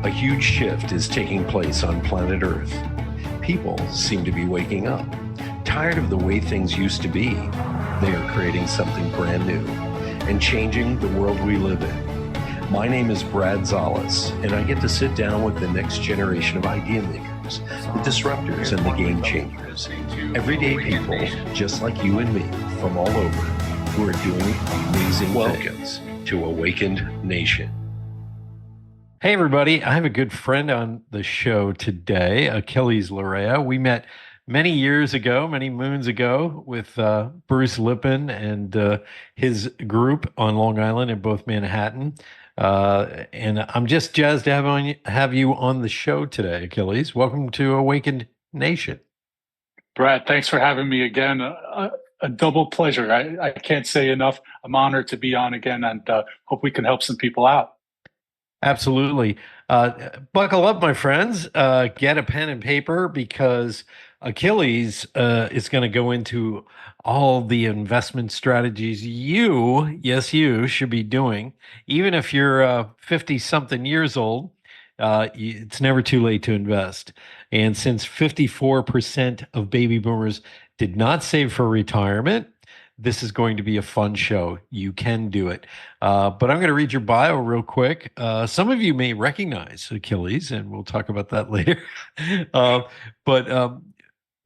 A huge shift is taking place on planet Earth. People seem to be waking up. Tired of the way things used to be, they are creating something brand new and changing the world we live in. My name is Brad Szollose, and I get to sit down with the next generation of idea makers, the disruptors, and the game changers. Everyday people, just like you and me, from all over, who are doing amazing things to Awakened Nation. Hey, everybody. I have a good friend on the show today, Aquiles Larrea. We met many years ago, many moons ago, with Bruce Lippin and his group on Long Island in both Manhattan. And I'm just jazzed to have you on the show today, Aquiles. Welcome to Awakened Nation. Brad, thanks for having me again. A double pleasure. I can't say enough. I'm honored to be on again and hope we can help some people out. Absolutely. Buckle up, my friends. Get a pen and paper because Aquiles is going to go into all the investment strategies you should be doing. Even if you're 50 something years old, it's never too late to invest. And since 54% of baby boomers did not save for retirement, this is going to be a fun show. You can do it. But I'm going to read your bio real quick. Some of you may recognize Aquiles, and we'll talk about that later. But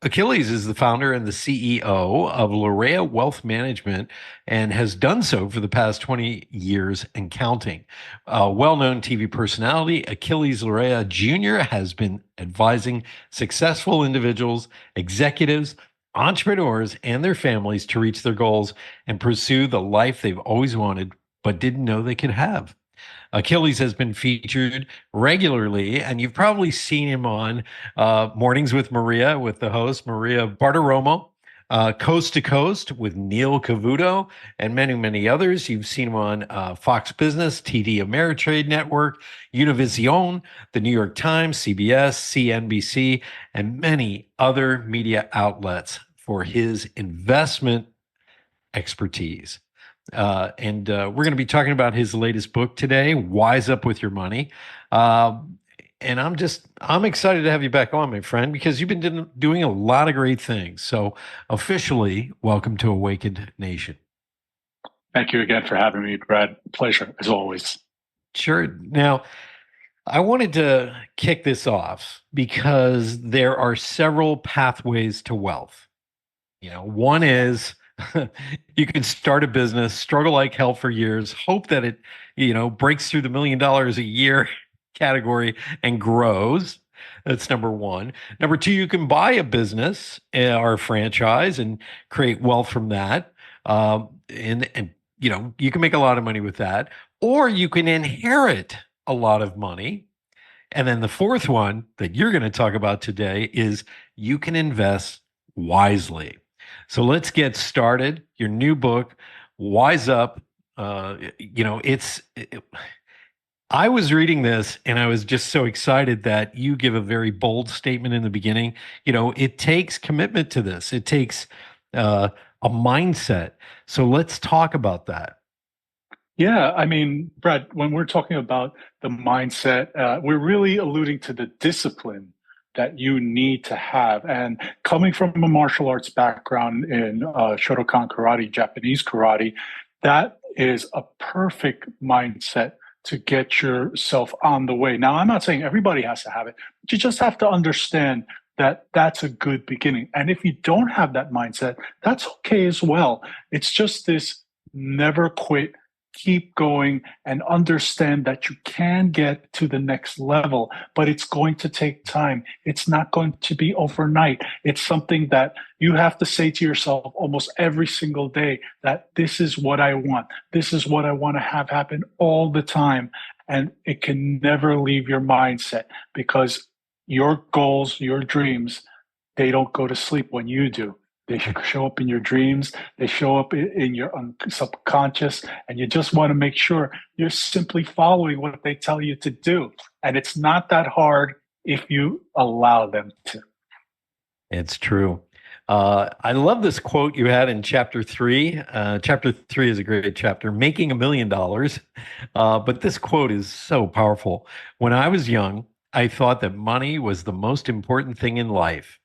Aquiles is the founder and the CEO of Larrea Wealth Management and has done so for the past 20 years and counting. Well-known TV personality, Aquiles Larrea Jr. has been advising successful individuals, executives, entrepreneurs, and their families to reach their goals and pursue the life they've always wanted but didn't know they could have. Aquiles has been featured regularly, and you've probably seen him on Mornings with Maria, with the host, Maria Bartiromo, Coast to Coast with Neil Cavuto, and many, many others. You've seen him on Fox Business, TD Ameritrade Network, Univision, the New York Times, CBS, CNBC, and many other media outlets for his investment expertise. And we're going to be talking about his latest book today, Wise Up With Your Money. And I'm excited to have you back on, my friend, because you've been doing a lot of great things. So officially, welcome to Awakened Nation. Thank you again for having me, Brad. Pleasure, as always. Sure. Now, I wanted to kick this off because there are several pathways to wealth. One is you can start a business, struggle like hell for years, hope that it, breaks through the $1 million a year category and grows. That's number one. Number two, you can buy a business or a franchise and create wealth from that. And you can make a lot of money with that, or you can inherit a lot of money. And then the fourth one that you're going to talk about today is you can invest wisely. So let's get started. Your new book, Wise Up. I was reading this and I was just so excited that you give a very bold statement in the beginning. It takes commitment to this. It takes a mindset. So let's talk about that. Yeah, I mean, Brad, when we're talking about the mindset, we're really alluding to the discipline that you need to have. And coming from a martial arts background in Shotokan karate, Japanese karate, that is a perfect mindset to get yourself on the way. Now, I'm not saying everybody has to have it, but you just have to understand that that's a good beginning. And if you don't have that mindset, that's okay as well. It's just this never quit, keep going, and understand that you can get to the next level, but it's going to take time. It's not going to be overnight. It's something that you have to say to yourself almost every single day that this is what I want. This is what I want to have happen all the time. And it can never leave your mindset because your goals, your dreams, they don't go to sleep when you do. They show up in your dreams. They show up in your subconscious, and you just want to make sure you're simply following what they tell you to do. And it's not that hard if you allow them to. It's true. I love this quote you had in chapter three. Chapter three is a great chapter, making $1 million. But this quote is so powerful. When I was young, I thought that money was the most important thing in life.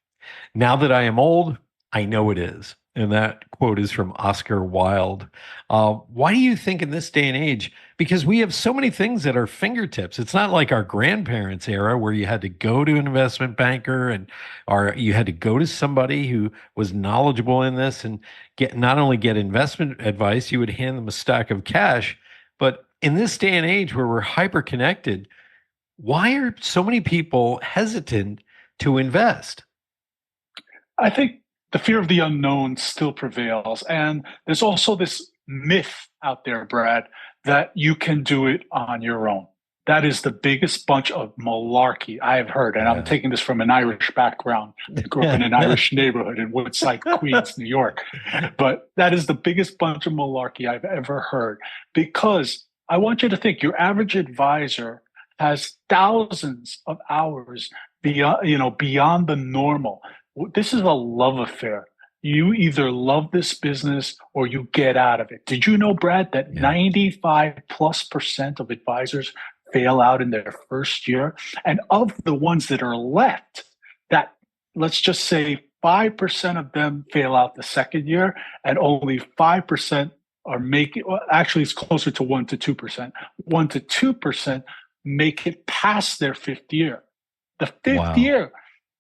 Now that I am old, I know it is. And that quote is from Oscar Wilde. Why do you think in this day and age? Because we have so many things at our fingertips. It's not like our grandparents' era where you had to go to an investment banker and or you had to go to somebody who was knowledgeable in this and get not only get investment advice, you would hand them a stack of cash. But in this day and age where we're hyper connected, why are so many people hesitant to invest? I think the fear of the unknown still prevails. And there's also this myth out there, Brad, that you can do it on your own. That is the biggest bunch of malarkey I've heard. And I'm Yeah. taking this from an Irish background. I grew up in an Irish neighborhood in Woodside, Queens, New York. But that is the biggest bunch of malarkey I've ever heard. Because I want you to think your average advisor has thousands of hours beyond, beyond the normal. This is a love affair. You either love this business or you get out of it. Did you know, Brad, that Yeah. 95+% of advisors fail out in their first year? And of the ones that are left, that let's just say 5% of them fail out the second year, and only 5% are making, well, actually, it's closer to 1 to 2%. 1 to 2% make it past their fifth year. The fifth Wow. year,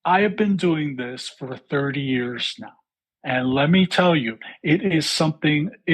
I have been doing this for 30 years now. And let me tell you, it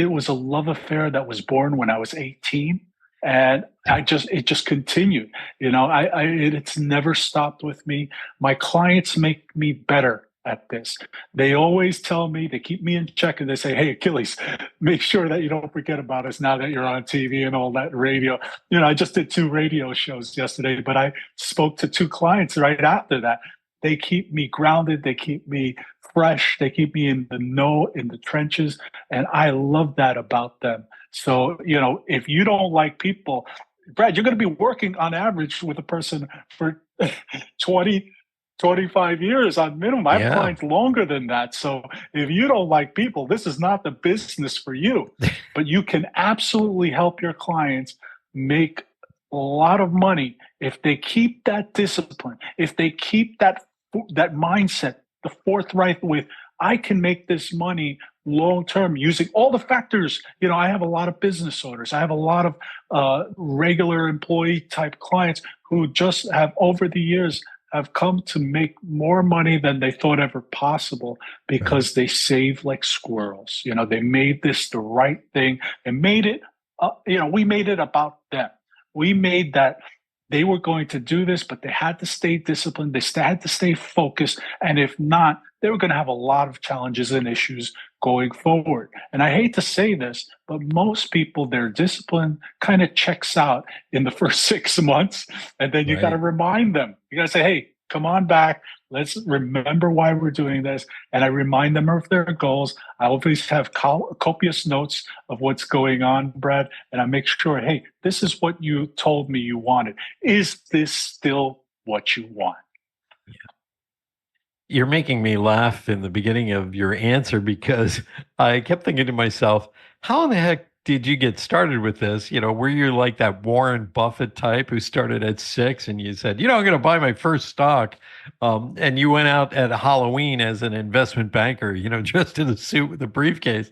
was a love affair that was born when I was 18. And it just continued. It's never stopped with me. My clients make me better at this. They always tell me, they keep me in check and they say, hey, Achilles, make sure that you don't forget about us now that you're on TV and all that radio. I just did 2 radio shows yesterday, but I spoke to 2 clients right after that. They keep me grounded. They keep me fresh. They keep me in the know, in the trenches. And I love that about them. So, if you don't like people, Brad, you're going to be working on average with a person for 20, 25 years on minimum. I have Yeah. clients longer than that. So if you don't like people, this is not the business for you. But you can absolutely help your clients make a lot of money if they keep that discipline, if they keep that mindset, the forthright with, I can make this money long term using all the factors. I have a lot of business owners. I have a lot of regular employee type clients who just have over the years have come to make more money than they thought ever possible Right. because they save like squirrels. They made this the right thing and made it, we made it about them. We made that they were going to do this, but they had to stay disciplined. They had to stay focused. And if not, they were going to have a lot of challenges and issues going forward. And I hate to say this, but most people, their discipline kind of checks out in the first 6 months. And then you got to Right. remind them. You got to say, hey, come on back. Let's remember why we're doing this. And I remind them of their goals. I always have copious notes of what's going on, Brad. And I make sure, hey, this is what you told me you wanted. Is this still what you want? You're making me laugh in the beginning of your answer because I kept thinking to myself, how in the heck did you get started with this? Were you like that Warren Buffett type who started at 6 and you said, I'm going to buy my first stock. And you went out at Halloween as an investment banker, just in a suit with a briefcase.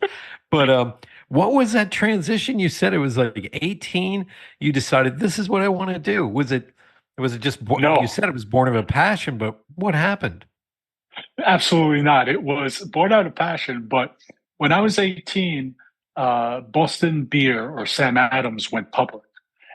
But what was that transition? You said it was like 18. You decided this is what I want to do. Was it just, you No, said it was born of a passion, but what happened? absolutely not. It was born out of passion. But when I was 18, Boston Beer or Sam Adams went public.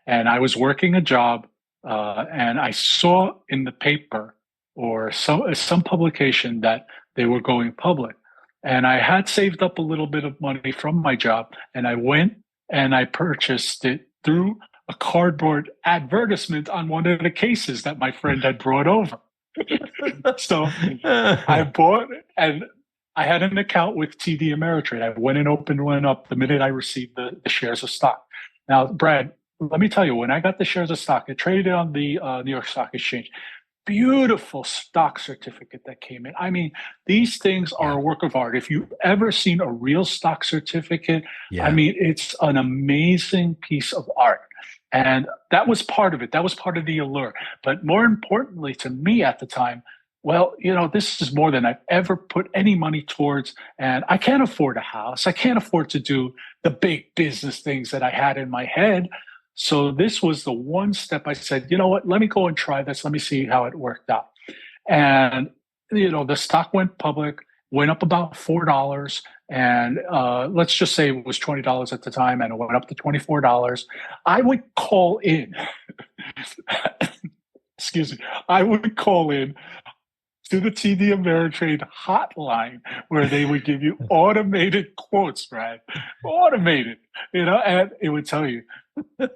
And I was working a job, and I saw in the paper or some publication that they were going public. And I had saved up a little bit of money from my job, and I went and I purchased it through a cardboard advertisement on one of the cases that my friend had brought over. So I bought, and I had an account with TD Ameritrade. I went and opened one up the minute I received the shares of stock. Now, Brad, let me tell you, when I got the shares of stock, it traded on the New York Stock Exchange. beautiful stock certificate that came in. I mean, these things are Yeah. a work of art. If you've ever seen a real stock certificate, I Yeah. mean, it's an amazing piece of art. And that was part of it. That was part of the allure. But more importantly to me at the time, well, this is more than I've ever put any money towards. And I can't afford a house. I can't afford to do the big business things that I had in my head. So this was the one step I said, you know what, let me go and try this. Let me see how it worked out. And, the stock went public, went up about $4. And let's just say it was $20 at the time, and it went up to $24. I would call in, excuse me, I would call in to the TD Ameritrade hotline where they would give you automated quotes, right? Automated, and it would tell you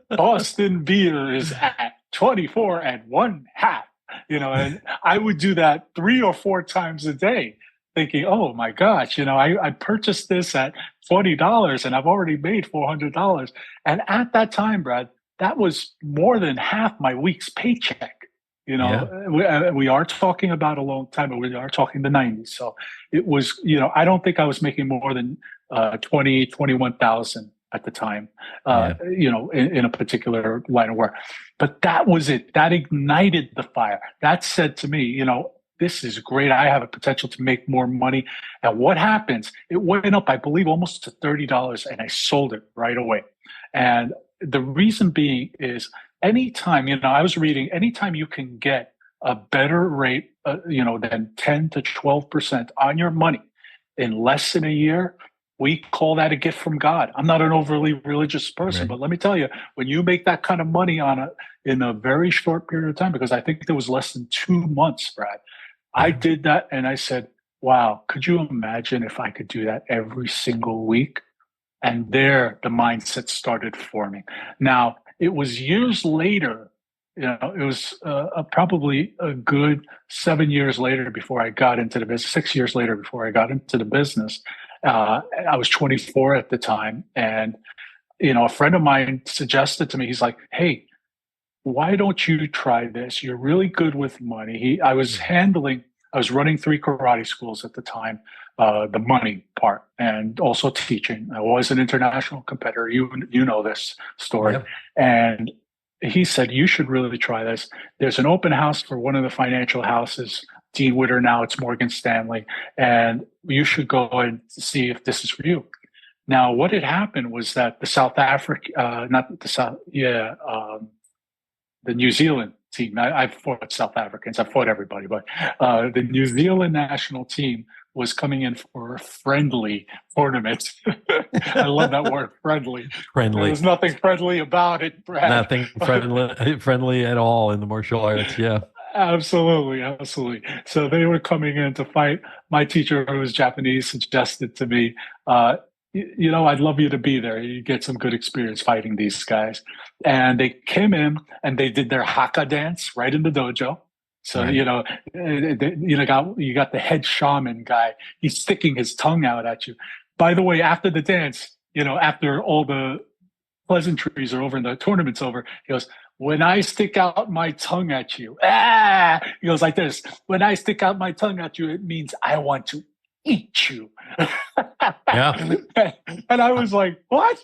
Boston beer is at 24 and one half, and I would do that 3 or 4 times a day thinking, oh my gosh, I purchased this at $40 and I've already made $400. And at that time, Brad, that was more than half my week's paycheck. Yeah. We are talking about a long time, but we are talking the 90s. So it was, I don't think I was making more than 21,000 at the time, Yeah. in a particular line of work. But that was it. That ignited the fire. That said to me, this is great. I have a potential to make more money. And what happens? It went up, I believe, almost to $30, and I sold it right away. And the reason being is anytime, I was reading, anytime you can get a better rate, than 10 to 12% on your money in less than a year, we call that a gift from God. I'm not an overly religious person, Right. but let me tell you, when you make that kind of money in a very short period of time, because I think there was less than 2 months, Brad, I Yeah. did that and I said, wow, could you imagine if I could do that every single week? And there the mindset started forming. Now, it was years later, it was probably a good 7 years later before I got into the business, 6 years later before I got into the business. I was 24 at the time. And, a friend of mine suggested to me, he's like, hey, why don't you try this? You're really good with money. I was running 3 karate schools at the time, the money part, and also teaching. I was an international competitor. You know this story. Yeah. And he said, you should really try this. There's an open house for one of the financial houses, Dean Witter, now it's Morgan Stanley, and you should go and see if this is for you. Now, what had happened was that the South Africa, not the South, yeah, the New Zealand team. I've fought South Africans. I've fought everybody, but the New Zealand national team was coming in for a friendly tournament. I love that word, friendly. There Friendly. was nothing friendly about it, Brad. Nothing friendly at all in the martial arts. Yeah. Absolutely, absolutely. So they were coming in to fight. My teacher, who was Japanese, suggested to me, I'd love you to be there. You get some good experience fighting these guys. And they came in and they did their haka dance right in the dojo. So, Right. you got the head shaman guy. He's sticking his tongue out at you. By the way, after the dance, after all the pleasantries are over and the tournament's over, he goes, when I stick out my tongue at you, he goes like this. When I stick out my tongue at you, it means I want to eat you. Yeah. And I was like, what?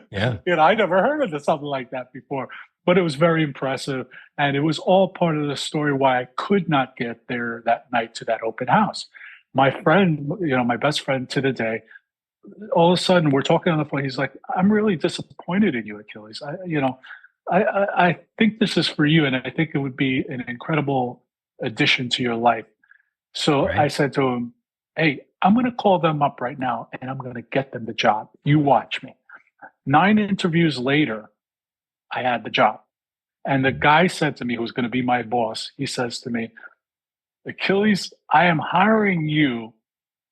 Yeah. I never heard of something like that before, but it was very impressive. And it was all part of the story why I could not get there that night to that open house. My friend, my best friend to the day, all of a sudden we're talking on the phone. He's like, I'm really disappointed in you, Achilles. I think this is for you. And I think it would be an incredible addition to your life. So I Right. said to him, hey, I'm going to call them up right now and I'm going to get them the job. You watch me. 9 interviews later, I had the job. And the guy said to me, who's going to be my boss, he says to me, Achilles, I am hiring you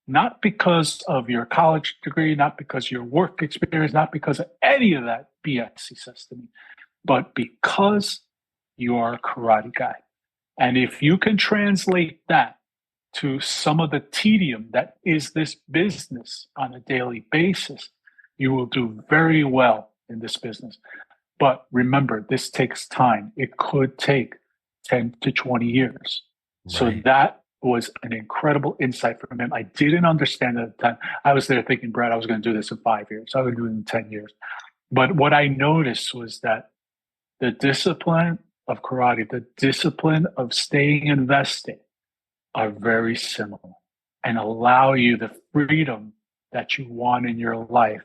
not because of your college degree, not because of your work experience, not because of any of that BS, he says to me, but because you are a karate guy. And if you can translate that to some of the tedium that is this business on a daily basis, you will do very well in this business. But remember, this takes time. It could take 10 to 20 years. So Right. that was an incredible insight from him. I didn't understand at the time. I was there thinking, Brad, I was going to do this in 5 years. I would do it in 10 years. But what I noticed was that the discipline of karate, the discipline of staying invested are very similar and allow you the freedom that you want in your life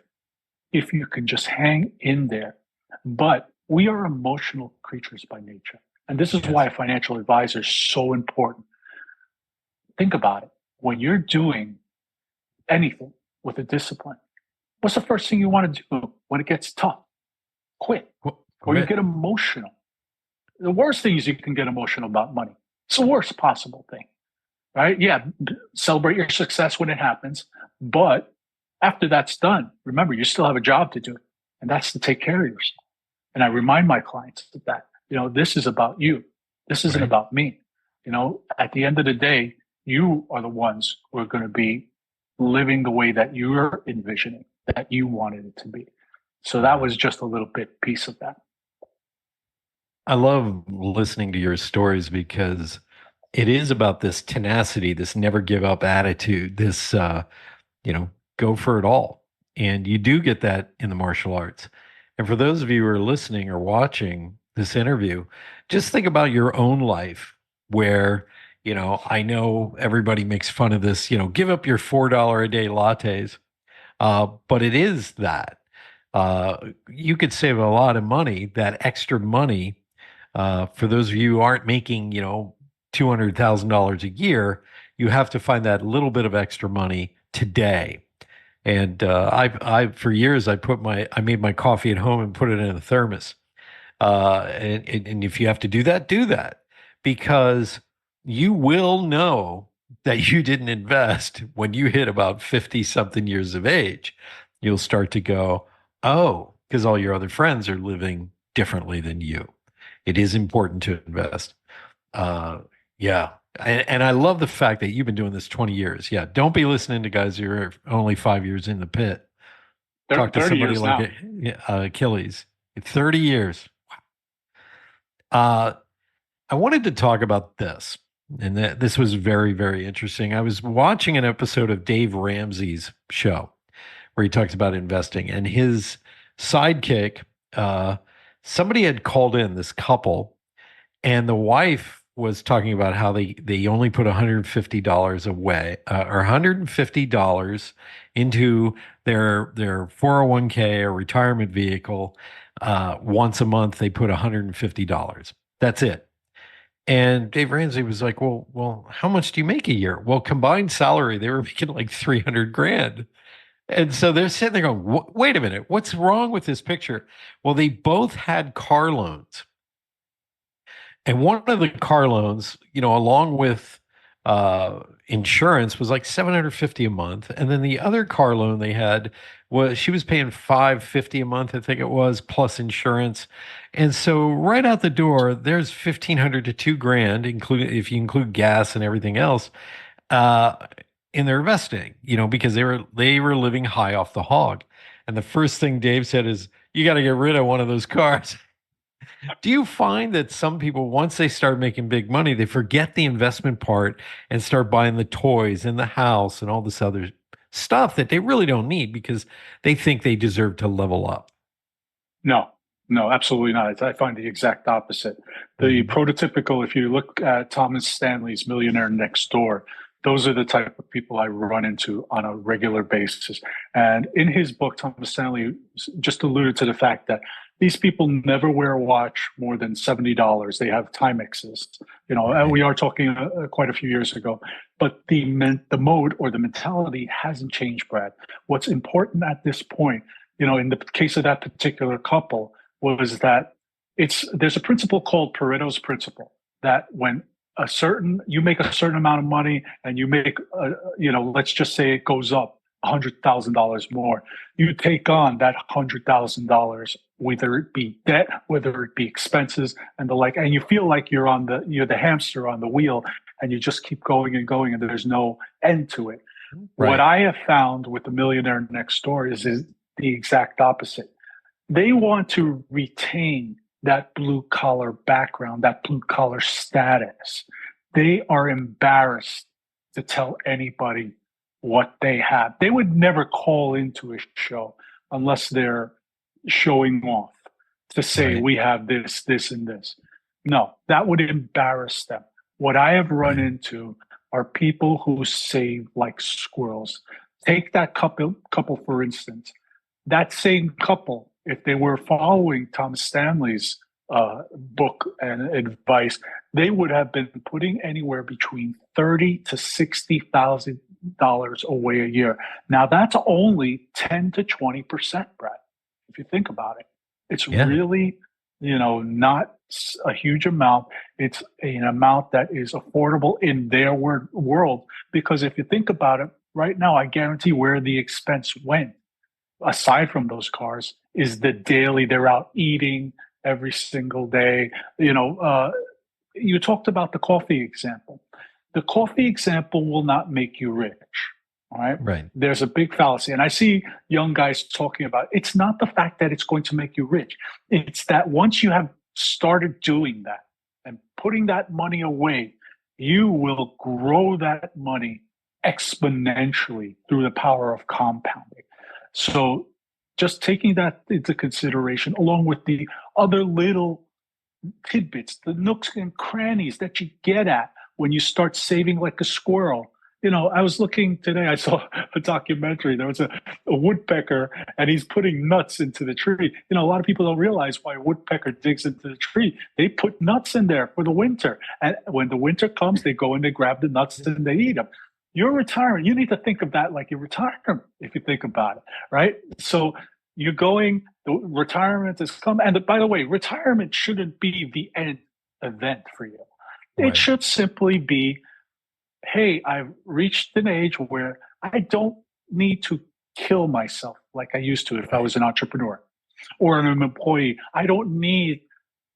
if you can just hang in there. But we are emotional creatures by nature. And this is why Yes. a financial advisor is so important. Think about it. When you're doing anything with a discipline, what's the first thing you want to do when it gets tough? Quit, or you Quit. get emotional. The worst thing is you can get emotional about money. It's the worst possible thing, right? Yeah, celebrate your success when it happens. But after that's done, remember, you still have a job to do, and that's to take care of yourself. And I remind my clients of that. This is about you. This isn't Right. about me. At the end of the day, you are the ones who are going to be living the way that you're envisioning, that you wanted it to be. So that Mhm. was just a little bit piece of that. I love listening to your stories because it is about this tenacity, this never give up attitude, this you know, go for it all. And you do get that in the martial arts. And for those of you who are listening or watching this interview, just think about your own life where, I know everybody makes fun of this, give up your $4 a day lattes. But it is that. You could save a lot of money, that extra money. For those of you who aren't making, $200,000 a year, you have to find that little bit of extra money today. And for years, I made my coffee at home and put it in a thermos. And if you have to do that because you will know that you didn't invest when you hit about 50 something years of age. You'll start to go, oh, because all your other friends are living differently than you. It is important to invest. Uh, yeah. And I love the fact that you've been doing this 20 years. Yeah. Don't be listening to guys who are only 5 years in the pit. Talk to 30 somebody years like now. Achilles. 30 years. Uh, I wanted to talk about this, and that this was very, very interesting. I was watching an episode of Dave Ramsey's show where he talks about investing, and his sidekick, uh, somebody had called in this couple, and the wife was talking about how they only put $150 away or $150 into their 401k or retirement vehicle. Once a month, they put $150. That's it. And Dave Ramsey was like, well, how much do you make a year? Well, combined salary, they were making like 300 grand. And so they're sitting there going, wait a minute, what's wrong with this picture? Well, they both had car loans. And one of the car loans, along with insurance, was like 750 a month. And then the other car loan they had was she was paying 550 a month, I think it was, plus insurance. And so right out the door, there's 1,500 to 2 grand, including if you include gas and everything else, uh, in their investing, because they were living high off the hog. And the first thing Dave said is, you got to get rid of one of those cars. Do you find that some people, once they start making big money, they forget the investment part and start buying the toys and the house and all this other stuff that they really don't need because they think they deserve to level up? No, no, absolutely not. I find the exact opposite. The Mhm. prototypical, if you look at Thomas Stanley's Millionaire Next Door, those are the type of people I run into on a regular basis. And in his book, Thomas Stanley just alluded to the fact that these people never wear a watch more than $70. They have Timexes, and Right. we are talking quite a few years ago. But the mode or the mentality hasn't changed, Brad. What's important at this point, in the case of that particular couple, was that there's a principle called Pareto's principle that when you make a certain amount of money and you make let's just say it goes up $100,000 more, you take on that $100,000, whether it be debt, whether it be expenses and the like, and you feel like you're the hamster on the wheel, and you just keep going and going, and there's no end to it. What Right. I have found with the Millionaire Next Door is the exact opposite. They want to retain that blue collar background, that blue collar status. They are embarrassed to tell anybody what they have. They would never call into a show unless they're showing off to say, Right. we have this, this, and this. No, that would embarrass them. What I have run Right. into are people who save like squirrels. Take that couple for instance. That same couple, if they were following Tom Stanley's book and advice, they would have been putting anywhere between $30,000 to $60,000 away a year. Now that's only 10 to 20%, Brad. If you think about it, it's Yeah. really, not a huge amount. It's an amount that is affordable in their world. Because if you think about it, right now, I guarantee where the expense went aside from those cars is the daily they're out eating every single day. You talked about the coffee example. The coffee example will not make you rich. All right. Right. There's a big fallacy. And I see young guys talking about it's not the fact that it's going to make you rich. It's that once you have started doing that and putting that money away, you will grow that money exponentially through the power of compounding. So just taking that into consideration, along with the other little tidbits, the nooks and crannies that you get at when you start saving like a squirrel. I was looking today, I saw a documentary. There was a woodpecker and he's putting nuts into the tree. A lot of people don't realize why a woodpecker digs into the tree. They put nuts in there for the winter. And when the winter comes, they go and they grab the nuts and they eat them. You're retiring. You need to think of that like your retirement, if you think about it, right? So you're going, the retirement has come. And by the way, retirement shouldn't be the end event for you. It Right. should simply be, hey, I've reached an age where I don't need to kill myself like I used to if I Right. was an entrepreneur or an employee. I don't need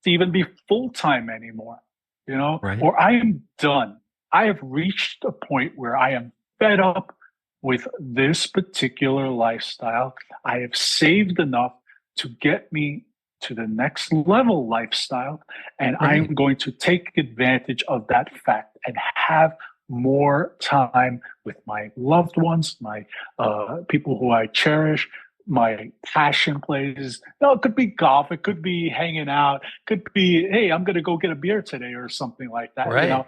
to even be full time anymore, Right. or I am done. I have reached a point where I am fed up with this particular lifestyle. I have saved enough to get me to the next level lifestyle. And I'm Right. going to take advantage of that fact and have more time with my loved ones, my people who I cherish, my passion plays. No, it could be golf, it could be hanging out, it could be, hey, I'm going to go get a beer today or something like that. Right.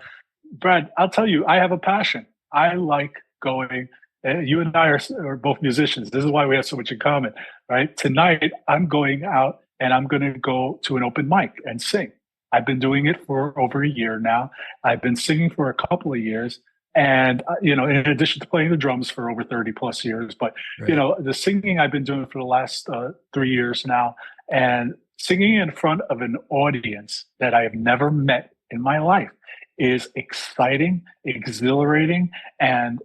Brad, I'll tell you, I have a passion. I like going. You and I are both musicians. This is why we have so much in common, right? Tonight, I'm going out and I'm going to go to an open mic and sing. I've been doing it for over a year now. I've been singing for a couple of years. And, in addition to playing the drums for over 30 plus years, but, Right. the singing I've been doing for the last 3 years now, and singing in front of an audience that I have never met in my life is exciting, exhilarating, and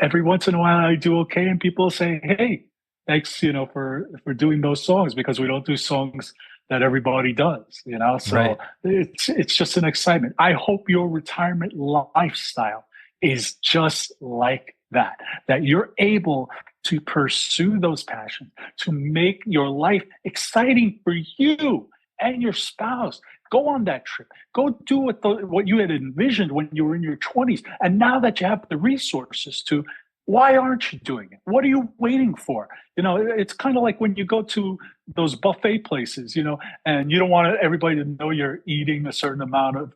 every once in a while I do okay, and people say, "Hey, thanks, for doing those songs because we don't do songs that everybody does." So Right. it's just an excitement. I hope your retirement lifestyle is just like that. That you're able to pursue those passions, to make your life exciting for you and your spouse. Go on that trip. Go do what you had envisioned when you were in your 20s. And now that you have the resources to, why aren't you doing it? What are you waiting for? It's kind of like when you go to those buffet places, and you don't want everybody to know you're eating a certain amount of,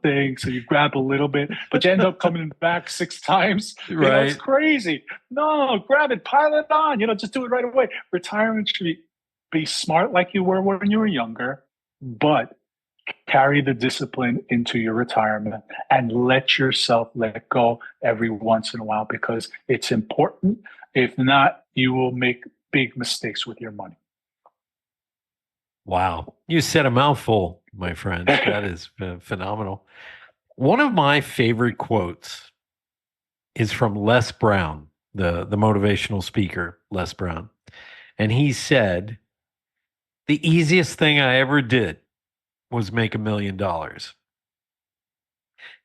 things. So you grab a little bit, but you end up coming back 6 times. It's Right. crazy. No, grab it, pile it on, just do it right away. Retirement should be smart like you were when you were younger, but carry the discipline into your retirement and let yourself let go every once in a while because it's important. If not, you will make big mistakes with your money. Wow. You said a mouthful, my friend. That is phenomenal. One of my favorite quotes is from Les Brown, the motivational speaker, Les Brown. And he said, "The easiest thing I ever did was make $1 million."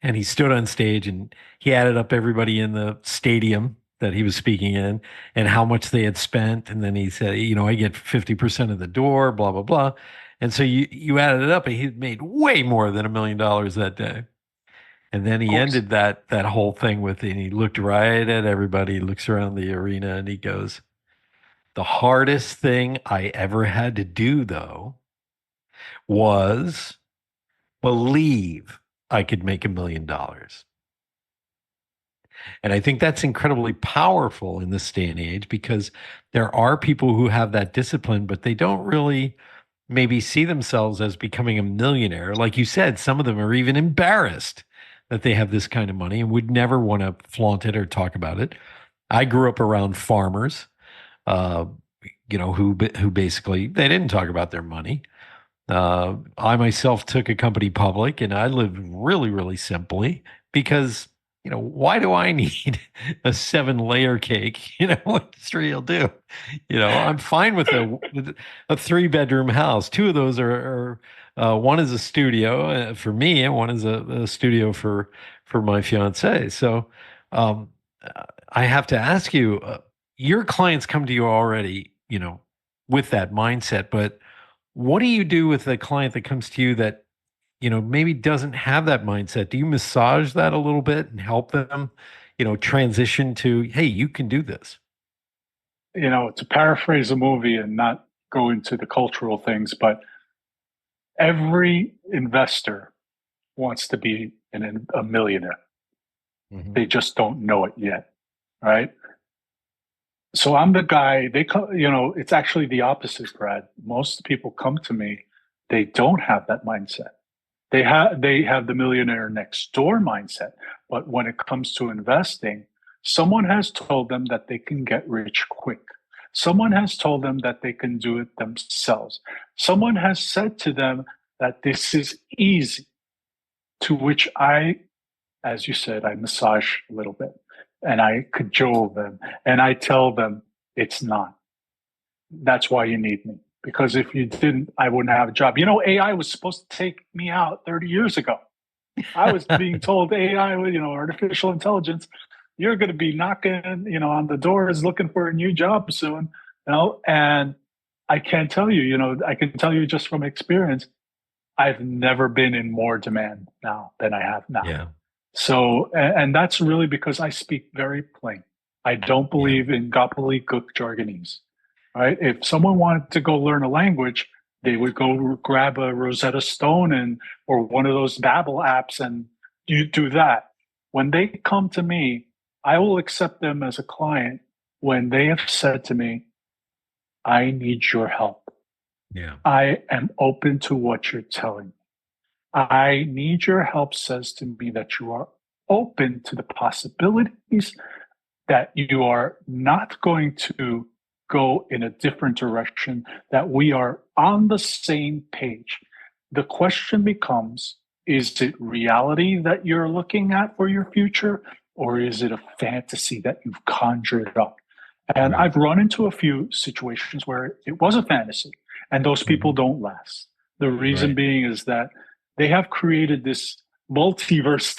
And he stood on stage and he added up everybody in the stadium that he was speaking in and how much they had spent. And then he said, I get 50% of the door, blah, blah, blah. And so you added it up, and he made way more than $1 million that day. And then Of he course. ended that whole thing with, and he looked right at everybody, he looks around the arena, and he goes, "The hardest thing I ever had to do, though, was believe I could make $1 million." And I think that's incredibly powerful in this day and age because there are people who have that discipline, but they don't really maybe see themselves as becoming a millionaire. Like you said, some of them are even embarrassed that they have this kind of money and would never want to flaunt it or talk about it. I grew up around farmers, uh, who basically they didn't talk about their money. I myself took a company public and I lived really, really simply because, why do I need a 7 layer cake? What three will do? I'm fine with a 3 bedroom house. Two of those one is a studio for me and one is a studio for my fiance. So, um, I have to ask you, your clients come to you already, with that mindset, but what do you do with a client that comes to you that, maybe doesn't have that mindset? Do you massage that a little bit and help them, transition to, hey, you can do this? To paraphrase a movie and not go into the cultural things, but every investor wants to be a millionaire. Hmm. They just don't know it yet, right? So I'm the guy, it's actually the opposite, Brad. Most people come to me, they don't have that mindset. They have the millionaire next door mindset. But when it comes to investing, someone has told them that they can get rich quick. Someone has told them that they can do it themselves. Someone has said to them that this is easy, to which I, as you said, I massage a little bit and I cajole them and I tell them it's not. That's why you need me. Because if you didn't, I wouldn't have a job. AI was supposed to take me out 30 years ago. I was being told AI, artificial intelligence, you're going to be knocking, on the doors looking for a new job soon, and I can't tell you, I can tell you just from experience, I've never been in more demand now than I have now. Yeah. So, and that's really because I speak very plain. I don't Yeah. believe in gobbledygook jargonese, right? If someone wanted to go learn a language, they would go grab a Rosetta Stone or one of those Babel apps and you do that. When they come to me, I will accept them as a client when they have said to me, I need your help. Yeah. I am open to what you're telling me. I need your help says to me that you are open to the possibilities, that you are not going to go in a different direction, that we are on the same page. The question becomes, is it reality that you're looking at for your future, or is it a fantasy that you've conjured up? And Right. I've run into a few situations where it was a fantasy, and those people Hmm. don't last. The reason Right. being is that they have created this multiverse,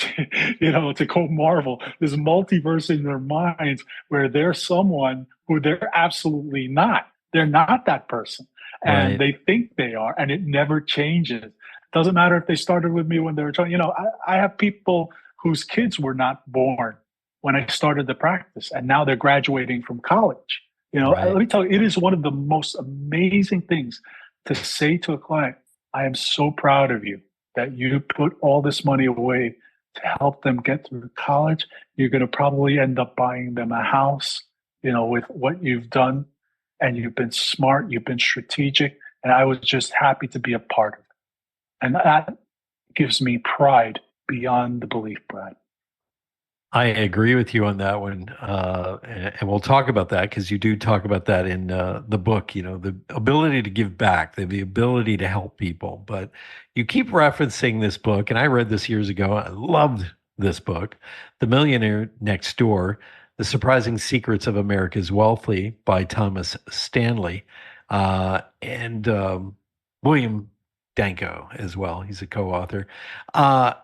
to quote Marvel, this multiverse in their minds where they're someone who they're absolutely not. They're not that person. And Right. they think they are, and it never changes. Doesn't matter if they started with me when they were 20. I have people whose kids were not born when I started the practice, and now they're graduating from college. Let Right. me tell you, it is one of the most amazing things to say to a client, I am so proud of you that you put all this money away to help them get through college. You're going to probably end up buying them a house, with what you've done. And you've been smart, you've been strategic. And I was just happy to be a part of it. And that gives me pride beyond the belief, Brad. I agree with you on that one. And we'll talk about that because you do talk about that in the book, the ability to give back, the ability to help people. But you keep referencing this book, and I read this years ago. I loved this book, The Millionaire Next Door: The Surprising Secrets of America's Wealthy by Thomas Stanley, and William Danko as well. He's a co-author. Uh,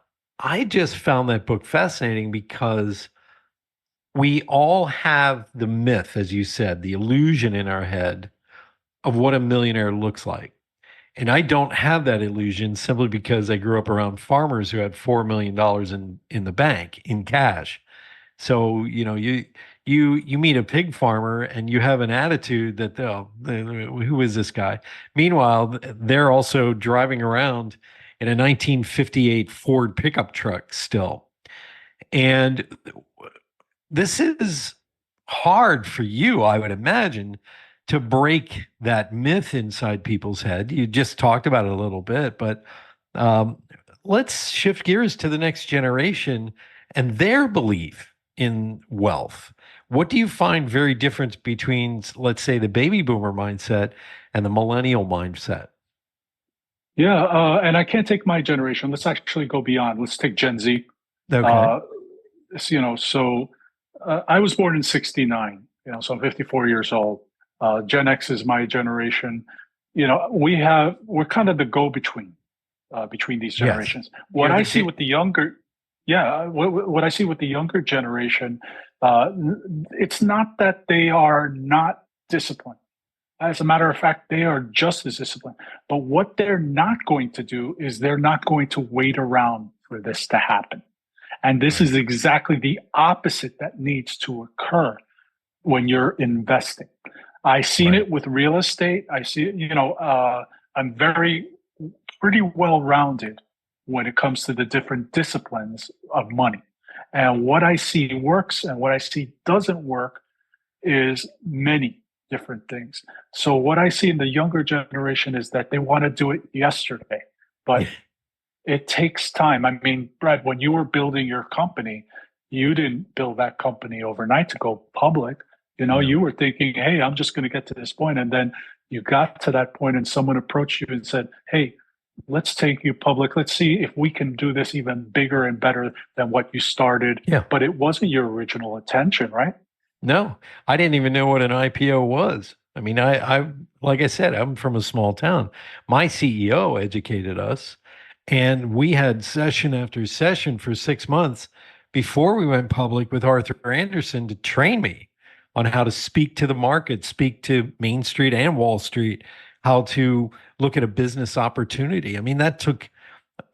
I just found that book fascinating because we all have the myth, as you said, the illusion in our head of what a millionaire looks like. And I don't have that illusion simply because I grew up around farmers who had $4 million in the bank in cash. So, you meet a pig farmer and you have an attitude that, oh, who is this guy? Meanwhile, they're also driving around in a 1958 Ford pickup truck still. And this is hard for you, I would imagine, to break that myth inside people's head. You just talked about it a little bit, but um, let's shift gears to the next generation and their belief in wealth. What do you find very different between, let's say, the baby boomer mindset and the millennial mindset? Yeah, and I can't take my generation. Let's actually go beyond. Let's take Gen Z. Okay. Uh, I was born in '69. So I'm 54 years old. Gen X is my generation. We're kind of the go-between between these Yes. generations. What You're I the see with the younger, yeah, what I see with the younger generation, uh, it's not that they are not disciplined. As a matter of fact, they are just as disciplined. But what they're not going to do is they're not going to wait around for this to happen. And this right. is exactly the opposite that needs to occur when you're investing. I seen Right. it with real estate. I see it, I'm pretty well rounded when it comes to the different disciplines of money. And what I see works and what I see doesn't work is many different things. So what I see in the younger generation is that they want to do it yesterday, but it takes time. I mean, Brad, when you were building your company, you didn't build that company overnight to go public. You No. were thinking, hey, I'm just going to get to this point. And then you got to that point and someone approached you and said, hey, let's take you public. Let's see if we can do this even bigger and better than what you started. Yeah. But it wasn't your original intention, right? No, I didn't even know what an IPO was. I mean, like I said, I'm from a small town. My CEO educated us, and we had session after session for 6 months before we went public with Arthur Anderson to train me on how to speak to the market, speak to Main Street and Wall Street, how to look at a business opportunity. I mean, that took,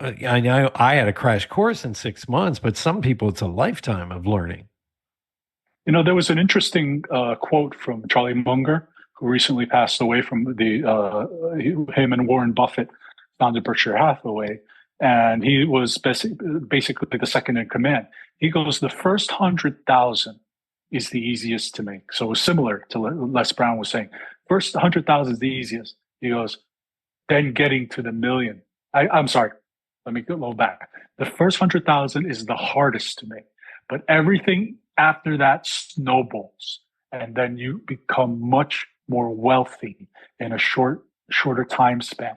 I know I had a crash course in 6 months, but some people, it's a lifetime of learning. There was an interesting quote from Charlie Munger, who recently passed away from him and Warren Buffett founded Berkshire Hathaway. And he was basically the second in command. He goes, the first 100,000 is the easiest to make. So similar to Les Brown was saying, first 100,000 is the easiest. He goes, then getting to the million. I'm sorry, let me go back. The first 100,000 is the hardest to make, but everything after that snowballs, and then you become much more wealthy in a shorter time span.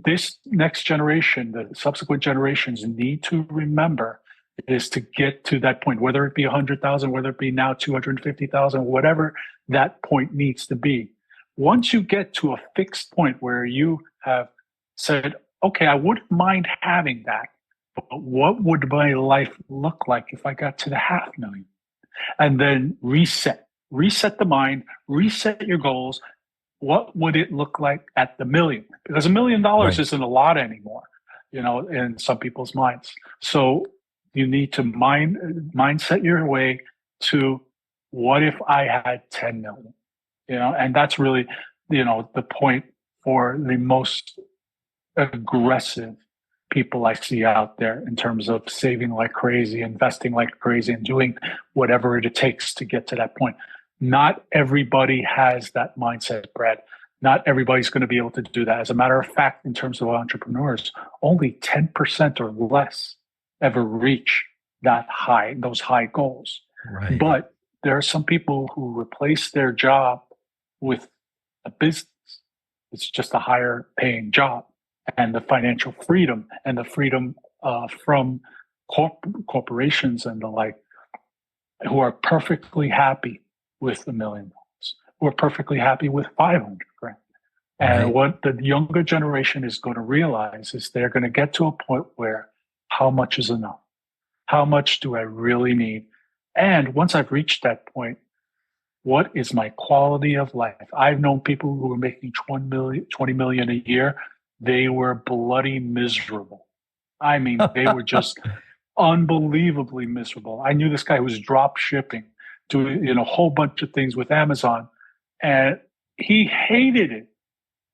This next generation, the subsequent generations need to remember is to get to that point, whether it be 100,000, whether it be now 250,000, whatever that point needs to be. Once you get to a fixed point where you have said, okay, I wouldn't mind having that, but what would my life look like if I got to the 500,000? And then reset the mind, reset your goals. What would it look like at the million? Because $1 million Right. isn't a lot anymore, in some people's minds. So you need to mindset your way to what if I had 10 million? And that's really, the point for the most aggressive people I see out there in terms of saving like crazy, investing like crazy, and doing whatever it takes to get to that point. Not everybody has that mindset, Brad. Not everybody's going to be able to do that. As a matter of fact, in terms of entrepreneurs, only 10% or less ever reach those high goals. Right. But there are some people who replace their job with a business. It's just a higher paying job, and the financial freedom and the freedom from corporations and the like, who are perfectly happy with $1 million, who are perfectly happy with 500 grand. And Right. what the younger generation is going to realize is they're going to get to a point where how much is enough? How much do I really need? And once I've reached that point, What is my quality of life? I've known people who were making 20 million a year. They were bloody miserable. I mean, they were just unbelievably miserable. I knew this guy who was drop shipping, doing a whole bunch of things with Amazon, and he hated it.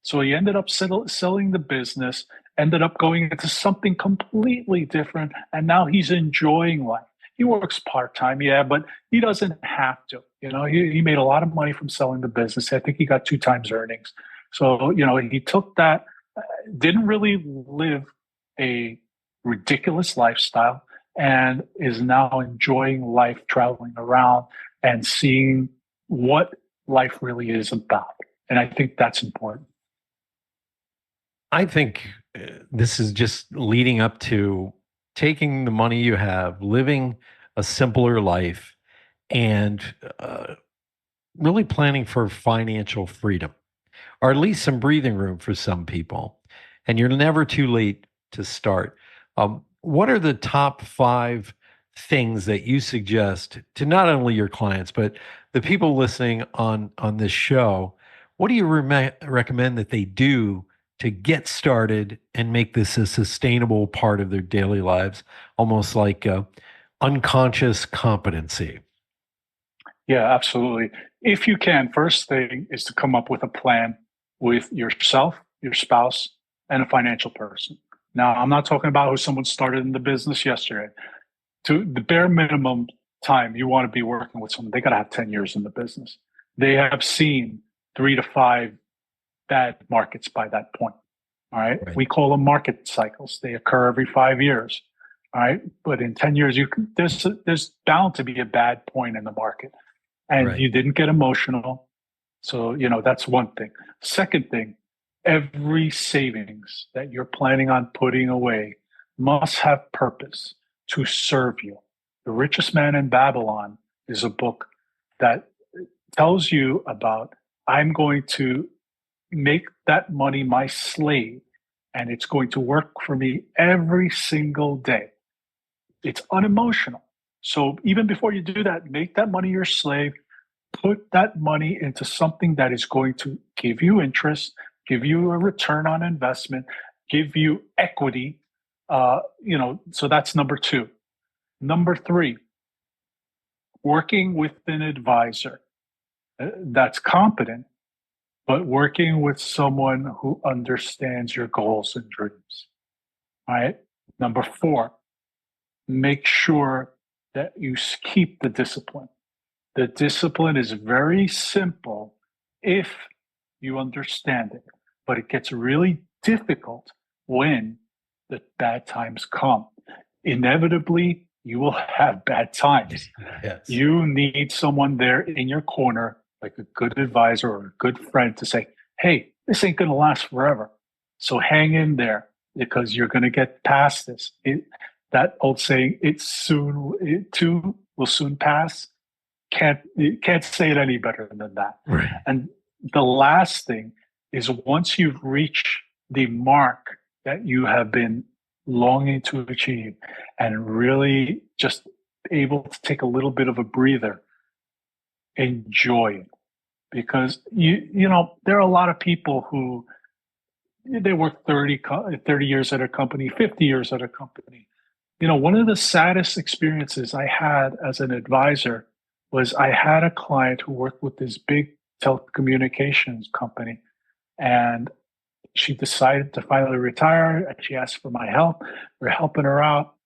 So he ended up selling the business, ended up going into something completely different, and now he's enjoying life. He works part time, yeah, but he doesn't have to. He made a lot of money from selling the business. I think he got two times earnings. So, he took that, didn't really live a ridiculous lifestyle, and is now enjoying life, traveling around and seeing what life really is about. And I think that's important. I think this is just leading up to taking the money you have, living a simpler life, and really planning for financial freedom, or at least some breathing room for some people. And you're never too late to start. What are the top five things that you suggest to not only your clients, but the people listening on this show? What do you recommend that they do to get started and make this a sustainable part of their daily lives, almost like unconscious competency? Yeah, absolutely. If you can, first thing is to come up with a plan with yourself, your spouse, and a financial person. Now, I'm not talking about who someone started in the business yesterday. To the bare minimum time you want to be working with someone, they got to have 10 years in the business. They have seen 3 to 5 bad markets by that point. All right. Right. We call them market cycles. They occur every 5 years. All right. But in 10 years, there's bound to be a bad point in the market, and Right. you didn't get emotional. So, that's one thing. Second thing, every savings that you're planning on putting away must have purpose to serve you. The Richest Man in Babylon is a book that tells you about, I'm going to make that money my slave, and it's going to work for me every single day. It's unemotional. So even before you do that, make that money your slave, put that money into something that is going to give you interest, give you a return on investment, give you equity. So that's number two. Number three, working with an advisor that's competent, but working with someone who understands your goals and dreams. All right. Number four, make sure that you keep the discipline. The discipline is very simple if you understand it, but it gets really difficult when the bad times come. Inevitably, you will have bad times. Yes. You need someone there in your corner, like a good advisor or a good friend, to say, hey, this ain't going to last forever. So hang in there because you're going to get past this. That old saying, it too will soon pass. Can't say it any better than that. Right. And the last thing is, once you've reached the mark that you have been longing to achieve and really just able to take a little bit of a breather, enjoy it. Because there are a lot of people who they work 30 years at a company, 50 years at a company. One of the saddest experiences I had as an advisor was, I had a client who worked with this big telecommunications company, and she decided to finally retire, and she asked for my help. We're helping her out.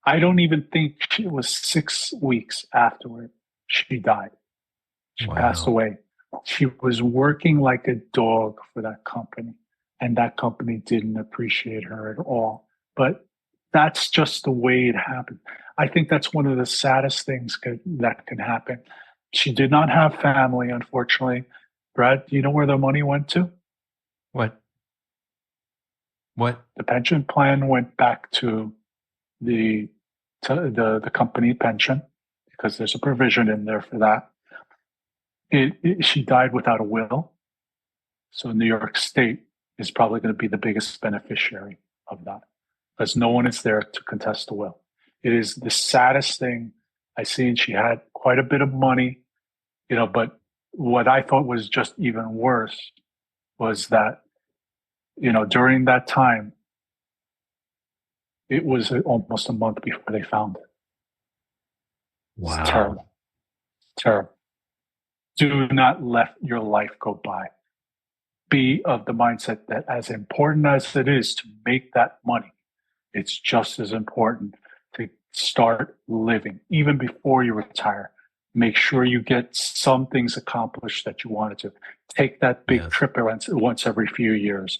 I don't even think it was 6 weeks afterward, she died. She passed Wow. away. She was working like a dog for that company, and that company didn't appreciate her at all. But that's just the way it happened. I think that's one of the saddest things that can happen. She did not have family, unfortunately. Brad, do you know where the money went to? What? What? The pension plan went back to the company pension, because there's a provision in there for that. She died without a will. So New York State is probably going to be the biggest beneficiary of that, because no one is there to contest the will. It is the saddest thing I see. And she had quite a bit of money. But what I thought was just even worse was that, during that time, it was almost a month before they found it. It's Wow. terrible, terrible. Do not let your life go by. Be of the mindset that as important as it is to make that money, it's just as important to start living even before you retire. Make sure you get some things accomplished that you wanted to. Take that big Yes. trip once every few years.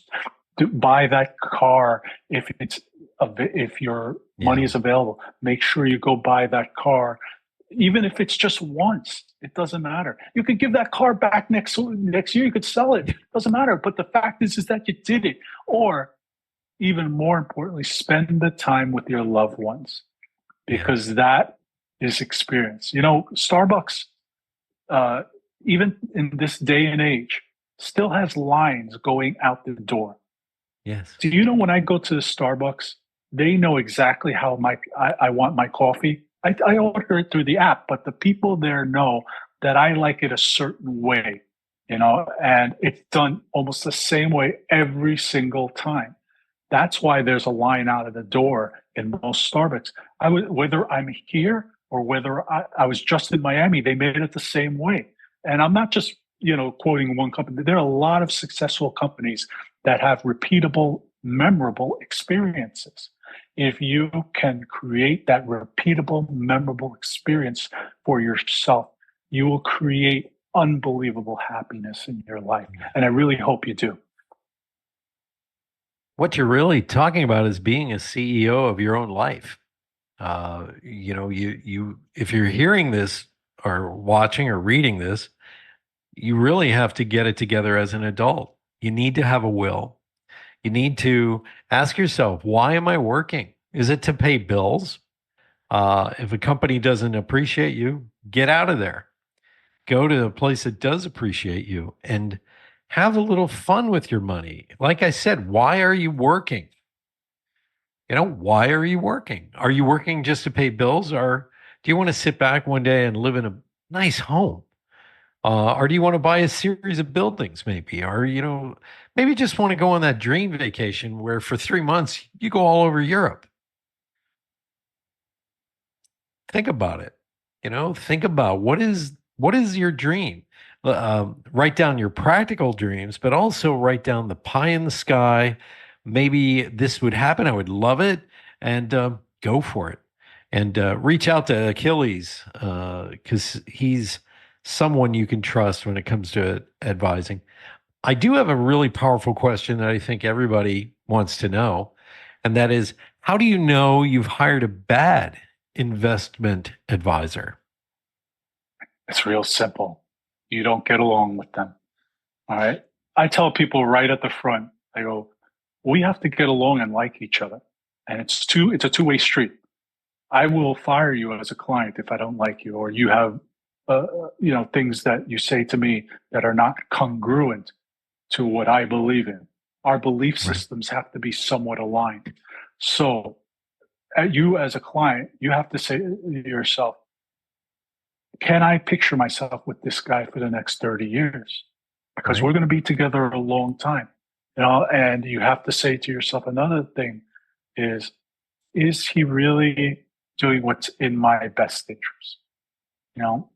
Buy that car if your money Yeah. is available. Make sure you go buy that car, even if it's just once. It doesn't matter. You could give that car back next year. You could sell it. It doesn't matter. But the fact is that you did it. Or even more importantly, spend the time with your loved ones, Yeah. because that is experience. Starbucks, uh, even in this day and age, still has lines going out the door. Yes. Do you know when I go to the Starbucks, they know exactly how I want my coffee. I order it through the app, but the people there know that I like it a certain way, and it's done almost the same way every single time. That's why there's a line out of the door in most Starbucks. Whether I'm here or whether I was just in Miami, they made it the same way. And I'm not just, quoting one company. There are a lot of successful companies that have repeatable, memorable experiences. If you can create that repeatable, memorable experience for yourself, you will create unbelievable happiness in your life. And I really hope you do. What you're really talking about is being a CEO of your own life. If you're hearing this or watching or reading this, you really have to get it together as an adult. You need to have a will. You need to ask yourself, why am I working? Is it to pay bills? If a company doesn't appreciate you, get out of there. Go to a place that does appreciate you and have a little fun with your money. Like I said, why are you working? Why are you working? Are you working just to pay bills, or do you want to sit back one day and live in a nice home? Or do you want to buy a series of buildings, maybe? Or, maybe just want to go on that dream vacation where for 3 months you go all over Europe. Think about it. Think about what is your dream. Write down your practical dreams, but also write down the pie in the sky. Maybe this would happen. I would love it, and go for it. And reach out to Achilles because he's someone you can trust when it comes to advising. I do have a really powerful question that I think everybody wants to know, and that is, how do you know you've hired a bad investment advisor? It's real simple. You don't get along with them. All right. I tell people right at the front, I go, we have to get along and like each other. And it's a two-way street. I will fire you as a client if I don't like you, or you have, things that you say to me that are not congruent to what I believe in. Our belief Right. systems have to be somewhat aligned. So, you as a client, you have to say to yourself, can I picture myself with this guy for the next 30 years? Because Right. we're going to be together a long time. And you have to say to yourself, another thing is he really doing what's in my best interest? You know,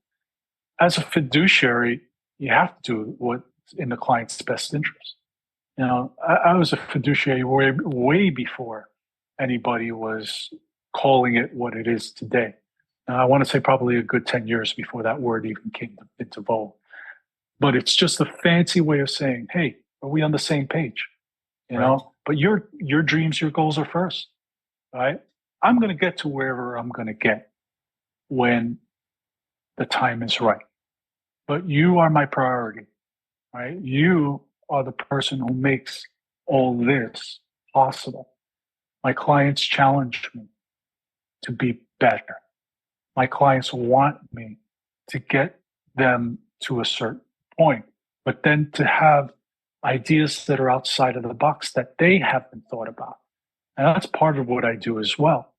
as a fiduciary, you have to do what's in the client's best interest. I was a fiduciary way before anybody was calling it what it is today. I want to say probably a good 10 years before that word even came into vogue. But it's just a fancy way of saying, hey, are we on the same page? Right. But your dreams, your goals are first, right? I'm going to get to wherever I'm going to get when the time is right. But you are my priority, right? You are the person who makes all this possible. My clients challenge me to be better. My clients want me to get them to a certain point, but then to have ideas that are outside of the box that they haven't thought about. And that's part of what I do as well.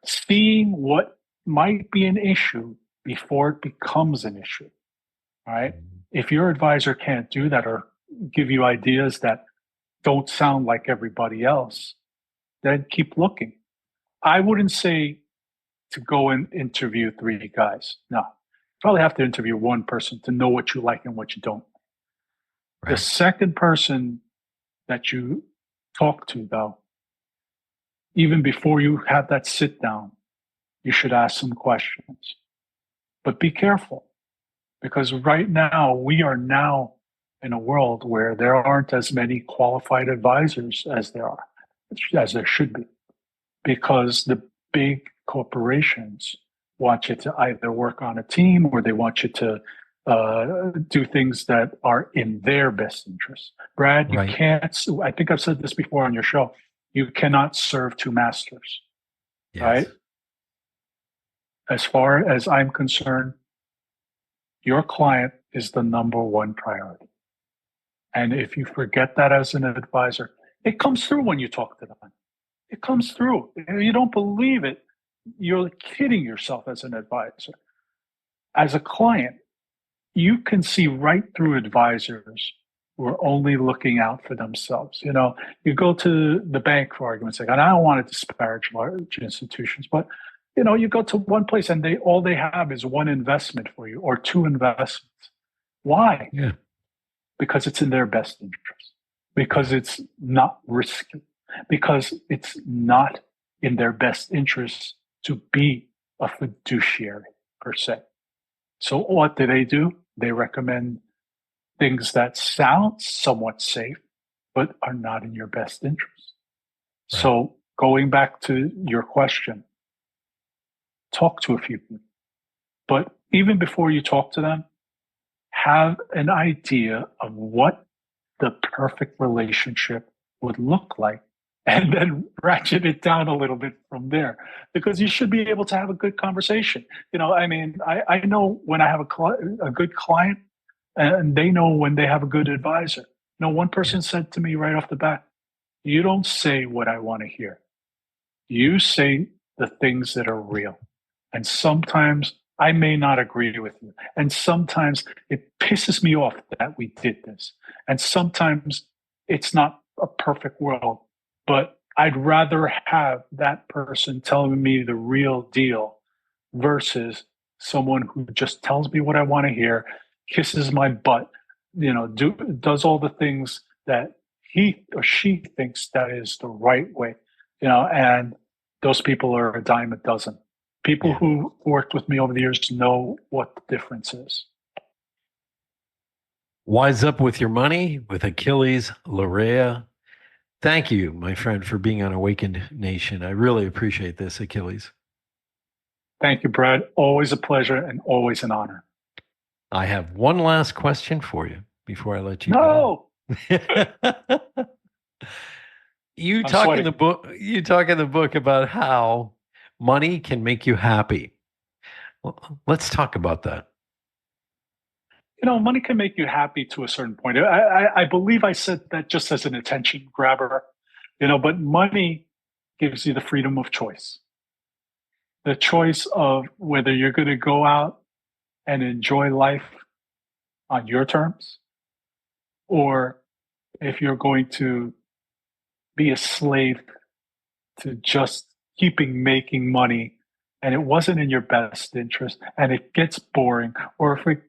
Seeing what might be an issue before it becomes an issue. All right. Mhm. If your advisor can't do that or give you ideas that don't sound like everybody else, then keep looking. I wouldn't say to go and interview three guys. No, probably have to interview one person to know what you like and what you don't. The Right. second person that you talk to, though, even before you have that sit down, you should ask some questions. But be careful because right now, we are now in a world where there aren't as many qualified advisors as there should be, because the big corporations want you to either work on a team or they want you to do things that are in their best interest. Brad, you Right. can't, I think I've said this before on your show, you cannot serve two masters, right? Yes. As far as I'm concerned, your client is the number one priority. And if you forget that as an advisor, it comes through when you talk to them. It comes through. If you don't believe it, you're kidding yourself as an advisor. As a client, you can see right through advisors who are only looking out for themselves. You know, you go to the bank for argument's sake, and I don't want to disparage large institutions, but you go to one place and they have is one investment for you or two investments. Why? Yeah. Because it's in their best interest, because Yeah. it's not risky, because it's not in their best interest to be a fiduciary per se. So what do? They recommend things that sound somewhat safe, but are not in your best interest. Right. So going back to your question, talk to a few people. But even before you talk to them, have an idea of what the perfect relationship would look like and then ratchet it down a little bit from there because you should be able to have a good conversation. I mean, I know when I have a good client and they know when they have a good advisor. One Yeah. person said to me right off the bat, you don't say what I want to hear. You say the things that are real. And sometimes I may not agree with you. And sometimes it pisses me off that we did this. And sometimes it's not a perfect world, but I'd rather have that person telling me the real deal versus someone who just tells me what I want to hear, kisses my butt, does all the things that he or she thinks that is the right way, and those people are a dime a dozen. People Yeah. who worked with me over the years know what the difference is. Wise up with your money with Achilles Larrea. Thank you, my friend, for being on Awakened Nation. I really appreciate this, Achilles. Thank you, Brad. Always a pleasure and always an honor. I have one last question for you before I let you go. No, You I'm talk in sweating. the book, you talk in the book about how money can make you happy. Well, let's talk about that. Money can make you happy to a certain point. I believe I said that just as an attention grabber, but money gives you the freedom of choice, the choice of whether you're going to go out and enjoy life on your terms or if you're going to be a slave to just keeping making money and it wasn't in your best interest and it gets boring or if it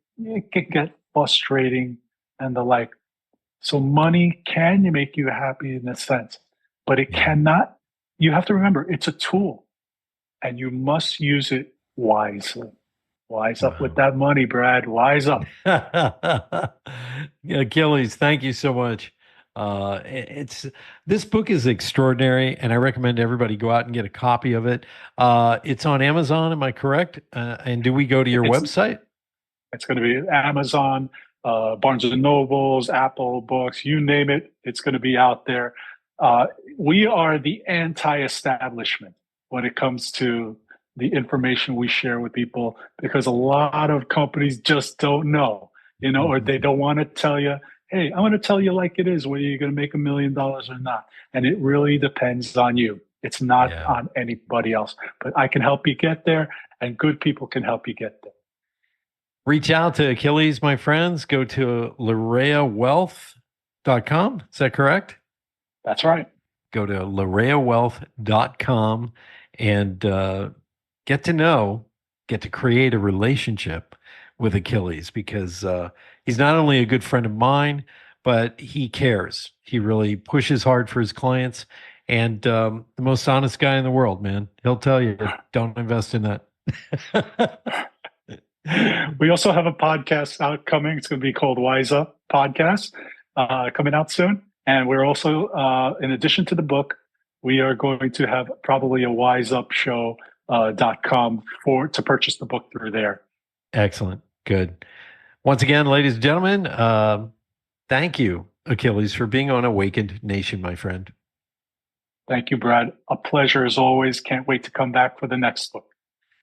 can get frustrating and the like. So money can make you happy in a sense, but it Yeah. cannot. You have to remember it's a tool and you must use it wisely. Wise up with Wow. that money, Brad. Wise up. Achilles, thank you so much. It's this book is extraordinary, and I recommend everybody go out and get a copy of it. It's on Amazon, am I correct? And do we go to your It's website? it's going to be Amazon, Barnes and Nobles, Apple Books, you name it. It's going to be out there. Uh, we are the anti-establishment when it comes to the information we share with people because a lot of companies just don't know, or they don't want to tell you, hey, I'm going to tell you like it is, whether you're going to make $1 million or not. And it really depends on you. It's not Yeah. on anybody else. But I can help you get there, and good people can help you get there. Reach out to Achilles, my friends. Go to larreawealth.com. Is that correct? That's right. Go to larreawealth.com and get to know, get to create a relationship with Achilles because he's not only a good friend of mine, but he cares. He really pushes hard for his clients and the most honest guy in the world, man. He'll tell you, don't invest in that. We also have a podcast out coming. It's going to be called Wise Up Podcast, coming out soon. And we're also, in addition to the book, we are going to have probably a wiseup.com to purchase the book through there. Excellent. Good. Once again, ladies and gentlemen, thank you, Achilles, for being on Awakened Nation, my friend. Thank you, Brad. A pleasure as always. Can't wait to come back for the next book.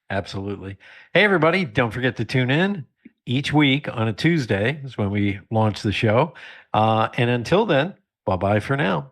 Absolutely. Hey, everybody, don't forget to tune in each week on a Tuesday is when we launch the show. And until then, bye-bye for now.